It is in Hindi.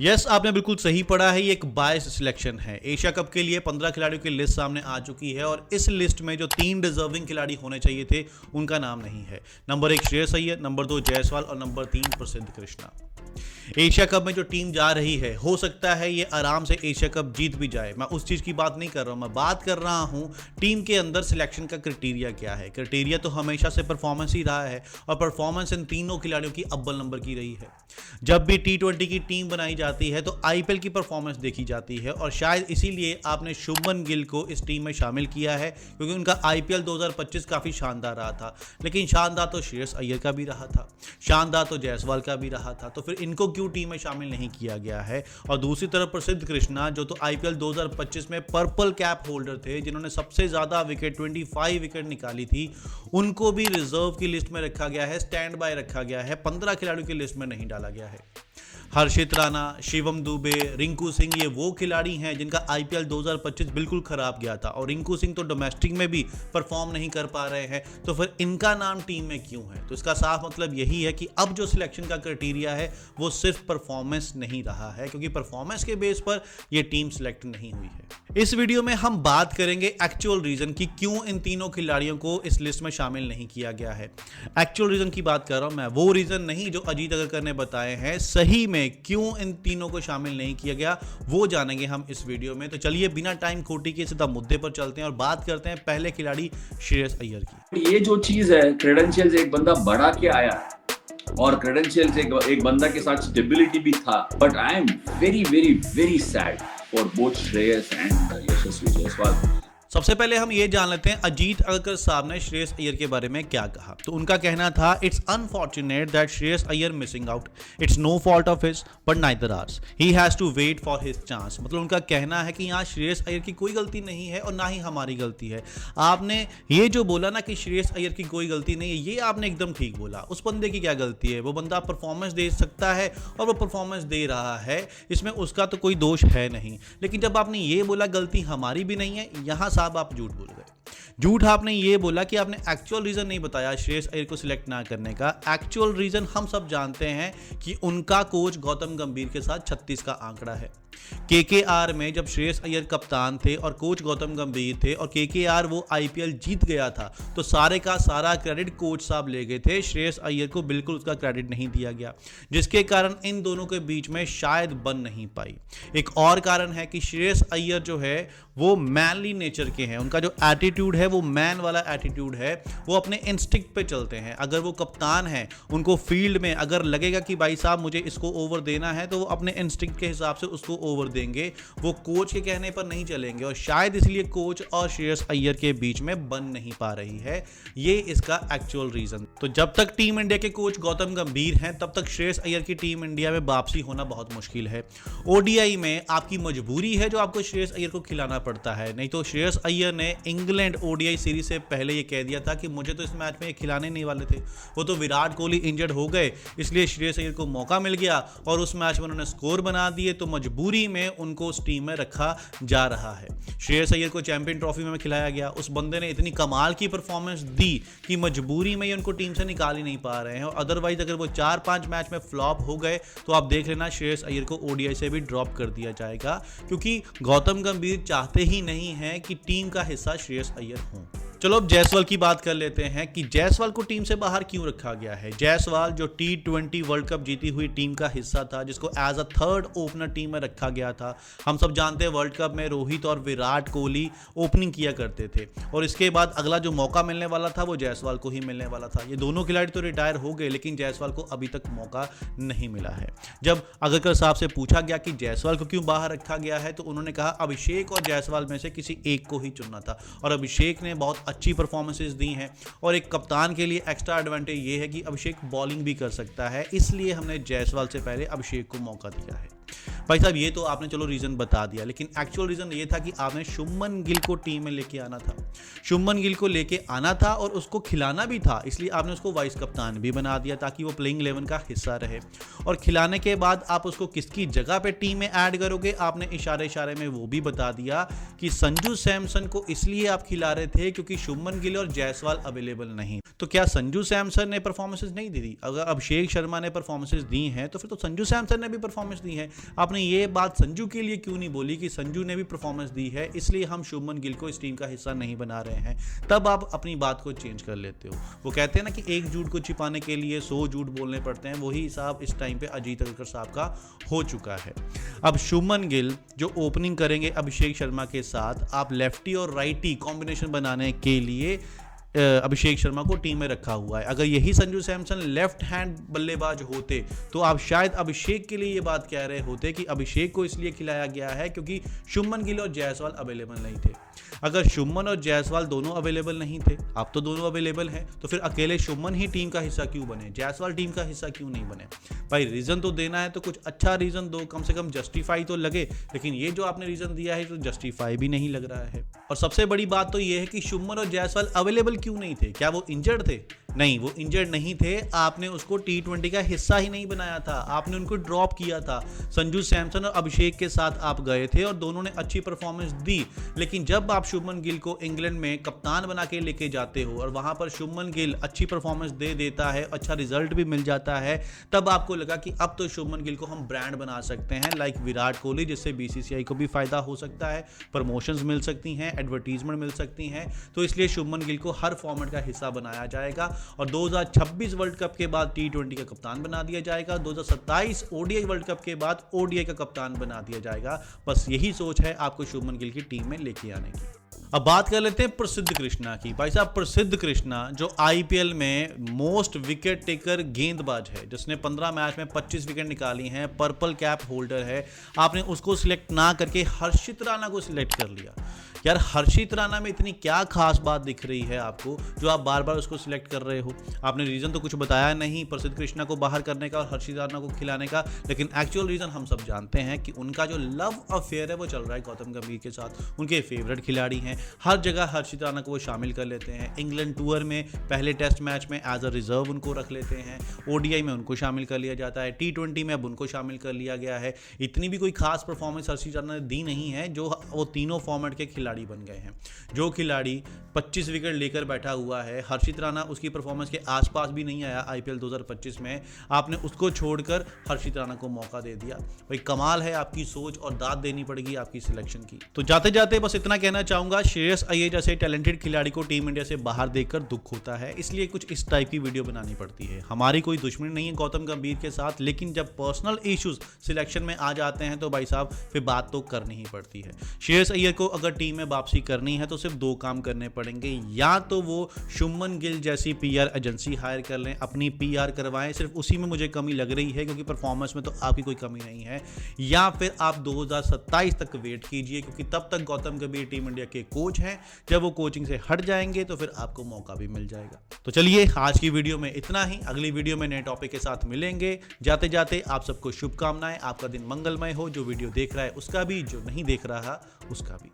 यस, आपने बिल्कुल सही पढ़ा है। ये एक बायस सिलेक्शन है। एशिया कप के लिए 15 खिलाड़ियों की लिस्ट सामने आ चुकी है और इस लिस्ट में जो 3 डिजर्विंग खिलाड़ी होने चाहिए थे उनका नाम नहीं है। नंबर 1 श्रेयस अय्यर, नंबर 2 जायसवाल और नंबर 3 प्रसिद्ध कृष्णा। एशिया कप में जो टीम जा रही है, हो सकता है ये आराम से एशिया कप जीत भी जाए। मैं उस चीज़ की बात नहीं कर रहा हूँ, मैं बात कर रहा हूँ टीम के अंदर सिलेक्शन का क्राइटेरिया क्या है। क्राइटेरिया तो हमेशा से परफॉर्मेंस ही रहा है और परफॉर्मेंस इन तीनों खिलाड़ियों की अव्वल नंबर की रही है। जब भी T20 की टीम बनाई जाती है तो IPL की परफॉर्मेंस देखी जाती है और शायद इसीलिए आपने शुभमन गिल को इस टीम में शामिल किया है, क्योंकि उनका IPL 2025 काफ़ी शानदार रहा था। लेकिन शानदार तो श्रेयस अय्यर का भी रहा था, शानदार तो जायसवाल का भी रहा था, तो फिर इनको क्यों टीम में शामिल नहीं किया गया है। और दूसरी तरफ प्रसिद्ध कृष्णा, जो तो IPL 2025 में पर्पल कैप होल्डर थे, जिन्होंने सबसे ज़्यादा विकेट 25 विकेट निकाली थी, उनको भी रिजर्व की लिस्ट में रखा गया है, स्टैंड बाय रखा गया है, 15 खिलाड़ियों की लिस्ट में नहीं डाला गया है। हर्षित राणा, शिवम दुबे, रिंकू सिंह, ये वो खिलाड़ी हैं जिनका IPL 2025 बिल्कुल खराब गया था और रिंकू सिंह तो डोमेस्टिक में भी परफॉर्म नहीं कर पा रहे हैं, तो फिर इनका नाम टीम में क्यों है। तो इसका साफ मतलब यही है कि अब जो सिलेक्शन का क्राइटेरिया है वो सिर्फ परफॉर्मेंस नहीं रहा है, क्योंकि परफॉर्मेंस के बेस पर यह टीम सिलेक्ट नहीं हुई है। इस वीडियो में हम बात करेंगे एक्चुअल रीजन कि क्यों इन तीनों खिलाड़ियों को इस लिस्ट में शामिल नहीं किया गया है। एक्चुअल रीजन की बात कर रहा हूं मैं, वो रीजन नहीं जो अजीत अगरकर ने बताए हैं। सही में क्यों इन तीनों को शामिल नहीं किया गया वो जानेंगे हम इस वीडियो में। तो चलिए बिना टाइम खोटी के सीधा मुद्दे पर चलते हैं और बात करते हैं पहले खिलाड़ी श्रेयस अय्यर की। ये जो चीज है, क्रेडेंशियल्स एक बंदा बढ़ा के आया है और क्रेडेंशियल्स एक बंदा के साथ स्टेबिलिटी भी था, but I am very very very sad for both Shreyas and Yashasvi Jaiswal. सबसे पहले हम ये जान लेते हैं अजीत अगरकर साहब ने श्रेयस अय्यर के बारे में क्या कहा। तो उनका कहना था, it's unfortunate that Shreyas Iyer missing out, it's no fault of his but neither ours, he has to wait for his chance. मतलब उनका कहना है कि यहाँ श्रेयस अय्यर की कोई गलती नहीं है और ना ही हमारी गलती है। आपने ये जो बोला ना कि श्रेयस अय्यर की कोई गलती नहीं है, ये आपने एकदम ठीक बोला। उस बंदे की क्या गलती है, वो बंदा परफॉर्मेंस दे सकता है और वो परफॉर्मेंस दे रहा है, इसमें उसका तो कोई दोष है नहीं। लेकिन जब आपने ये बोला गलती हमारी भी नहीं है, यहाँ साहब आप झूठ बोल गए। झूठ आपने ये बोला कि आपने एक्चुअल रीजन नहीं बताया श्रेयस अय्यर को सिलेक्ट ना करने का। एक्चुअल रीजन हम सब जानते हैं कि उनका कोच गौतम गंभीर के साथ 36 का आंकड़ा है। KKR में जब श्रेयस अय्यर कप्तान थे और कोच गौतम गंभीर थे और KKR वो IPL जीत गया था, तो सारे का सारा क्रेडिट कोच साहब ले गए थे, श्रेयस अय्यर को बिल्कुल उसका क्रेडिट नहीं दिया गया, जिसके कारण इन दोनों के बीच में शायद बन नहीं पाई। एक और कारण है कि श्रेयस अय्यर जो है वो मैनली नेचर के हैं, उनका जो एटीट्यूड है वो मैन वाला एटीट्यूड है, वो अपने इंस्टिंक्ट पे चलते हैं। अगर वो कप्तान है, उनको फील्ड में अगर लगेगा कि भाई साहब मुझे इसको ओवर देना है, तो वो अपने इंस्टिंक्ट के हिसाब से उसको ओवर देंगे, वो कोच के कहने पर नहीं चलेंगे। और शायद इसलिए कोच और श्रेयस अय्यर के बीच में बन नहीं पा रही है, ये इसका एक्चुअल रीजन। तो जब तक टीम इंडिया के कोच गौतम गंभीर हैं, तब तक श्रेयस अय्यर की टीम इंडिया में वापसी होना बहुत मुश्किल है। ODI में आपकी मजबूरी है जो आपको श्रेयस अय्यर को खिलाना पड़ता है, नहीं तो श्रेयस अय्यर ने इंग्लैंड ODI सीरीज से पहले ये कह दिया था कि मुझे तो इस मैच में ये खिलाने नहीं वाले थे। वो तो विराट कोहली इंजर्ड हो गए, इसलिए श्रेयस अय्यर को मौका मिल गया और उस मैच में उन्होंने स्कोर बना दिए, तो मजबूरी में उनको उस टीम में रखा जा रहा है। श्रेयस अय्यर को चैंपियन ट्रॉफी में खिलाया गया, उस बंदे ने इतनी कमाल की परफॉर्मेंस दी कि मजबूरी में उनको टीम से निकाल ही नहीं पा रहे हैं। और अदरवाइज अगर वो 4-5 मैच में फ्लॉप हो गए तो आप देख लेना श्रेयस अय्यर को ODI से भी ड्रॉप कर दिया जाएगा, क्योंकि गौतम गंभीर चाहते ही नहीं है कि टीम का हिस्सा श्रेयस अय्यर हो। चलो अब जायसवाल की बात कर लेते हैं कि जायसवाल को टीम से बाहर क्यों रखा गया है। जायसवाल जो T20 वर्ल्ड कप जीती हुई टीम का हिस्सा था, जिसको as a third opener team में रखा गया था। हम सब जानते हैं वर्ल्ड कप में रोहित और विराट कोहली ओपनिंग किया करते थे और इसके बाद अगला जो मौका मिलने वाला था वो जायसवाल को ही मिलने वाला था। ये दोनों खिलाड़ी तो रिटायर हो गए, लेकिन जायसवाल को अभी तक मौका नहीं मिला है। जब अगरकर साहब से पूछा गया कि जायसवाल को क्यों बाहर रखा गया है, तो उन्होंने कहा अभिषेक और जायसवाल में से किसी एक को ही चुनना था और अभिषेक ने बहुत अच्छी परफॉर्मेंसेस दी हैं और एक कप्तान के लिए एक्स्ट्रा एडवांटेज ये है कि अभिषेक बॉलिंग भी कर सकता है, इसलिए हमने जायसवाल से पहले अभिषेक को मौका दिया है। भाई साहब ये तो आपने चलो रीजन बता दिया, लेकिन एक्चुअल रीजन ये था कि आपने शुभमन गिल को टीम में लेके आना था। शुभमन गिल को लेके आना था और उसको खिलाना भी था, इसलिए आपने उसको वाइस कप्तान भी बना दिया ताकि वो प्लेइंग 11 का हिस्सा रहे। और खिलाने के बाद आप उसको किसकी जगह पे टीम में ऐड करोगे, आपने इशारे में वो भी बता दिया कि संजू सैमसन को इसलिए आप खिला रहे थे क्योंकि शुभमन गिल और जायसवाल अवेलेबल नहीं। तो क्या संजू सैमसन ने परफॉर्मेंसेस नहीं दी थी? अगर अभिषेक शर्मा ने परफॉर्मेंसेस दी हैं तो फिर तो संजू सैमसन ने भी परफॉर्मेंस दी है। आप आपने ये बात संजू के लिए क्यों नहीं बोली कि संजू ने भी परफॉर्मेंस दी है, इसलिए हम शुभमन गिल को इस टीम का हिस्सा नहीं बना रहे हैं? तब आप अपनी बात को चेंज कर लेते हो। वो कहते हैं ना कि एक झूठ को छिपाने के लिए 100 झूठ बोलने पड़ते हैं, वही हिसाब इस टाइम पे अजीत अग्रकर साहब का हो चुका है। अब शुभमन गिल जो ओपनिंग करेंगे अभिषेक शर्मा के साथ, आप लेफ्टी और राइटी कॉम्बिनेशन बनाने के लिए अभिषेक शर्मा को टीम में रखा हुआ है। अगर यही संजू सैमसन लेफ्ट हैंड बल्लेबाज होते तो आप शायद अभिषेक के लिए ये बात कह रहे होते कि अभिषेक को इसलिए खिलाया गया है क्योंकि शुभमन गिल और जायसवाल अवेलेबल नहीं थे। अगर शुभमन और जायसवाल दोनों अवेलेबल नहीं थे, अब तो दोनों अवेलेबल हैं, तो फिर अकेले शुभमन ही टीम का हिस्सा क्यों बने, जायसवाल टीम का हिस्सा क्यों नहीं बने? भाई रीज़न तो देना है तो कुछ अच्छा रीज़न दो, कम से कम जस्टिफाई तो लगे। लेकिन ये जो आपने रीज़न दिया है तो जस्टिफाई भी नहीं लग रहा है। और सबसे बड़ी बात तो ये है कि शुभमन और जायसवाल अवेलेबल क्यों नहीं थे? क्या वो इंजर्ड थे? नहीं, वो इंजर्ड नहीं थे। आपने उसको T20 का हिस्सा ही नहीं बनाया था, आपने उनको ड्रॉप किया था। संजू सैमसन और अभिषेक के साथ आप गए थे और दोनों ने अच्छी परफॉर्मेंस दी, लेकिन जब आप शुभमन गिल को इंग्लैंड में कप्तान बना के लेके जाते हो और वहां पर शुभमन गिल अच्छी परफॉर्मेंस दे देता है, अच्छा रिजल्ट भी मिल जाता है, तब आपको लगा कि अब तो शुभमन गिल को हम ब्रांड बना सकते हैं लाइक विराट कोहली, जिससे BCCI को भी फायदा हो सकता है, प्रमोशंस मिल सकती हैं, एडवर्टीजमेंट मिल सकती हैं। तो इसलिए शुभमन गिल को हर फॉर्मेट का हिस्सा बनाया जाएगा और 2026 वर्ल्ड कप के बाद T20 का कप्तान बना दिया जाएगा, 2027 ODI वर्ल्ड कप के बाद ODI का कप्तान बना दिया जाएगा। बस यही सोच है आपको शुभमन गिल की टीम में लेके आने की। अब बात कर लेते हैं प्रसिद्ध कृष्णा की। भाई साहब, प्रसिद्ध कृष्णा जो IPL में मोस्ट विकेट टेकर गेंदबाज है, जिसने 15 मैच में 25 विकेट निकाली हैं, पर्पल कैप होल्डर है, आपने उसको सिलेक्ट ना करके हर्षित राणा को सिलेक्ट कर लिया। यार, हर्षित राणा में इतनी क्या खास बात दिख रही है आपको जो आप बार बार उसको सिलेक्ट कर रहे हो? आपने रीज़न तो कुछ बताया नहीं प्रसिद्ध कृष्णा को बाहर करने का और हर्षित राणा को खिलाने का, लेकिन एक्चुअल रीज़न हम सब जानते हैं कि उनका जो लव अफेयर है वो चल रहा है गौतम गंभीर के साथ। उनके फेवरेट खिलाड़ी हैं, हर जगह हर्षित राणा को वो शामिल कर लेते हैं। इंग्लैंड टूर में पहले टेस्ट मैच में एज अ रिजर्व उनको रख लेते हैं, ODI में उनको शामिल कर लिया जाता है, T20 में अब उनको शामिल कर लिया गया है। इतनी भी कोई खास परफॉर्मेंस हर्षित राणा ने दी नहीं है जो वो तीनों फॉर्मेट के खिलाड़ी बन गए हैं। जो खिलाड़ी 25 विकेट लेकर बैठा हुआ है, हर्षित राणा उसकी परफॉर्मेंस के आसपास भी नहीं आया IPL 2025 में, आपने उसको छोड़कर हर्षित राणा को मौका दे दिया। भाई कमाल है आपकी सोच, और दाद देनी पड़ेगी आपकी सिलेक्शन की। तो जाते जाते बस इतना कहना चाहूंगा, श्रेयस अय्यर जैसे टैलेंटेड खिलाड़ी को टीम इंडिया से बाहर देखकर दुख होता है, इसलिए कुछ इस टाइप की वीडियो बनानी पड़ती है। हमारी कोई दुश्मनी नहीं है गौतम गंभीर के साथ, लेकिन जब पर्सनल इश्यूज सिलेक्शन में आ जाते हैं तो भाई साहब फिर बात तो करनी ही पड़ती है। श्रेयस अय्यर को अगर टीम में वापसी करनी है तो सिर्फ 2 काम करने पड़ेंगे, या तो वो शुभमन गिल जैसी PR एजेंसी हायर कर लें, अपनी PR करवाएं, सिर्फ उसी में मुझे कमी लग रही है क्योंकि परफॉर्मेंस में तो आपकी कोई कमी नहीं है, या फिर आप 2027 तक वेट कीजिए क्योंकि तब तक गौतम गंभीर टीम इंडिया के कोच हैं। जब वो कोचिंग से हट जाएंगे तो फिर आपको मौका भी मिल जाएगा। तो चलिए आज की वीडियो में इतना ही, अगली वीडियो में नए टॉपिक के साथ मिलेंगे। जाते जाते आप सबको शुभकामनाएं, आपका दिन मंगलमय हो। जो वीडियो देख रहा है उसका भी, जो नहीं देख रहा उसका भी।